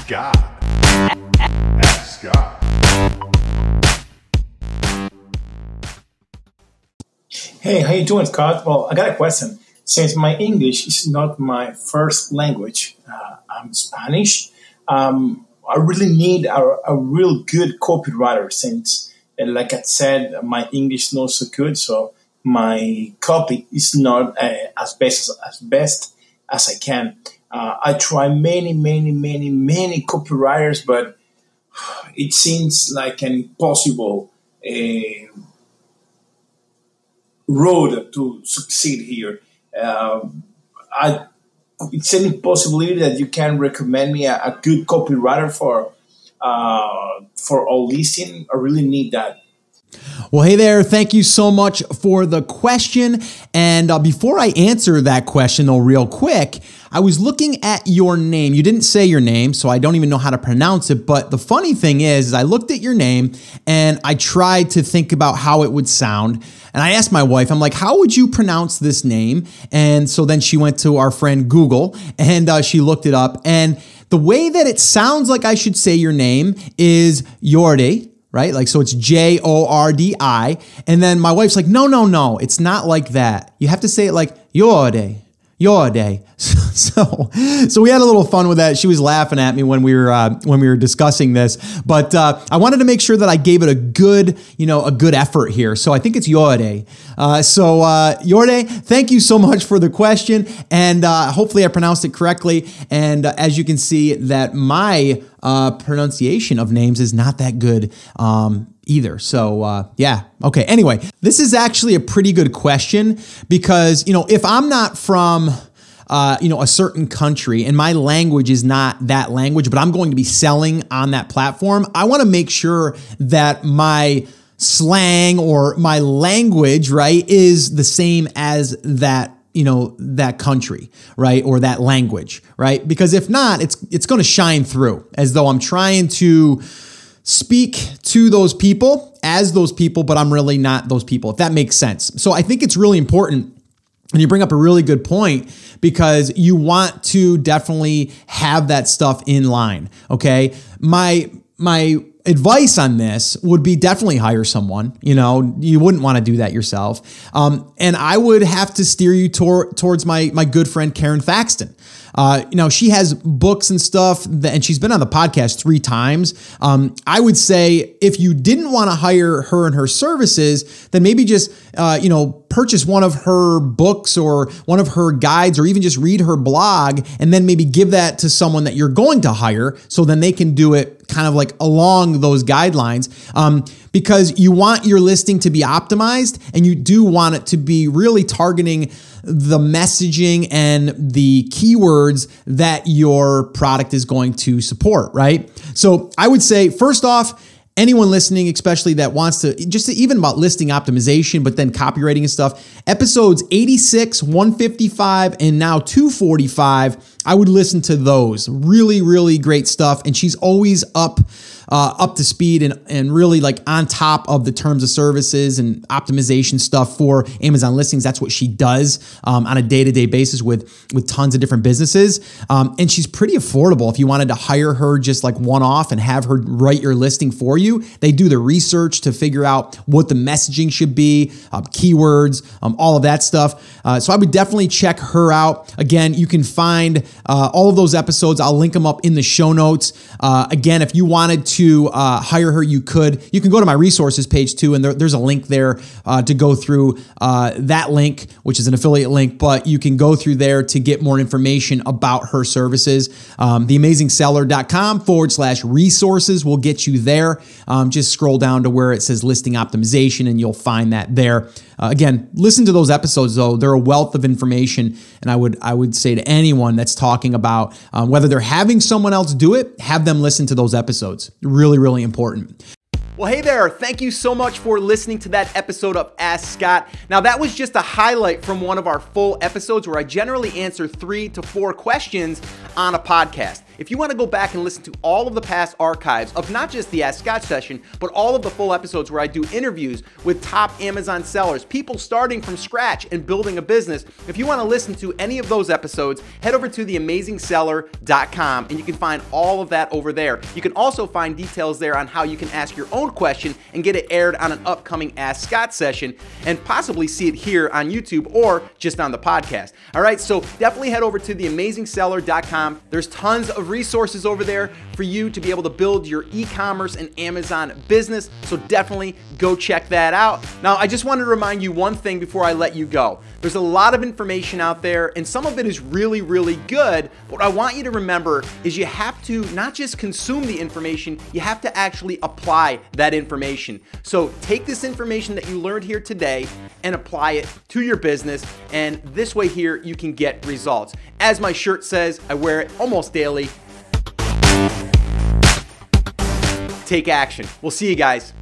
Scott. Ask Scott. Hey, how you doing, Scott? Well, I got a question. Since my English is not my first language, I'm Spanish. I really need a real good copywriter since, like I said, my English is not so good, so my copy is not as best as I can. I try many copywriters, but it seems like an impossible road to succeed here. It's any possibility that you can recommend me a good copywriter for all listing. I really need that. Well, hey there. Thank you so much for the question. And before I answer that question, though, real quick, I was looking at your name. You didn't say your name, so I don't even know how to pronounce it. But the funny thing is I looked at your name and I tried to think about how it would sound. And I asked my wife, I'm like, how would you pronounce this name? And so then she went to our friend Google and she looked it up. And the way that it sounds like I should say your name is Jordi. Right? Like, so it's Jordi. And then my wife's like, no, it's not like that. You have to say it like Jordi. So we had a little fun with that. She was laughing at me when we were discussing this, but I wanted to make sure that I gave it a good effort here. So I think it's Jordi. Jordi, thank you so much for the question, and hopefully I pronounced it correctly. And as you can see, that my pronunciation of names is not that good either. So yeah. Okay. Anyway, this is actually a pretty good question because, if I'm not from a certain country and my language is not that language, but I'm going to be selling on that platform, I want to make sure that my slang or my language, right, is the same as that, that country, right? Or that language, right? Because if not, it's going to shine through as though I'm trying to speak to those people as those people, but I'm really not those people, if that makes sense. So I think it's really important. And you bring up a really good point because you want to definitely have that stuff in line. Okay. My advice on this would be definitely hire someone. You wouldn't want to do that yourself. And I would have to steer you towards my good friend, Karen Thaxton. She has books and stuff and she's been on the podcast 3 times. I would say if you didn't want to hire her and her services, then maybe just, purchase one of her books or one of her guides, or even just read her blog and then maybe give that to someone that you're going to hire. So then they can do it kind of like along those guidelines, because you want your listing to be optimized and you do want it to be really targeting the messaging and the keywords that your product is going to support, right? So I would say, first off, anyone listening, especially that wants to, even about listing optimization, but then copywriting and stuff, episodes 86, 155, and now 245, I would listen to those. Really, really great stuff. And she's always up to speed and really like on top of the terms of services and optimization stuff for Amazon listings. That's what she does on a day-to-day basis with tons of different businesses. And she's pretty affordable. If you wanted to hire her just like one-off and have her write your listing for you, they do the research to figure out what the messaging should be, keywords, all of that stuff. So I would definitely check her out. Again, you can find all of those episodes. I'll link them up in the show notes. Again, if you wanted to hire her, you can go to my resources page too, and there's a link there to go through that link, which is an affiliate link, but you can go through there to get more information about her services. theamazingseller.com/resources will get you there. Just scroll down to where it says listing optimization and you'll find that there. Again, listen to those episodes though. They're a wealth of information. And I would say to anyone that's talking about whether they're having someone else do it, have them listen to those episodes. Really, really important. Well, hey there. Thank you so much for listening to that episode of Ask Scott. Now, that was just a highlight from one of our full episodes where I generally answer 3 to 4 questions on a podcast. If you want to go back and listen to all of the past archives of not just the Ask Scott session, but all of the full episodes where I do interviews with top Amazon sellers, people starting from scratch and building a business, if you want to listen to any of those episodes, head over to theamazingseller.com and you can find all of that over there. You can also find details there on how you can ask your own question and get it aired on an upcoming Ask Scott session and possibly see it here on YouTube or just on the podcast. All right, so definitely head over to theamazingseller.com. There's tons of resources over there for you to be able to build your e-commerce and Amazon business, so definitely go check that out. Now, I just wanted to remind you one thing before I let you go. There's a lot of information out there, and some of it is really, really good. What I want you to remember is you have to not just consume the information, you have to actually apply that information. So take this information that you learned here today and apply it to your business, and this way here you can get results. As my shirt says, I wear it almost daily. Take action. We'll see you guys.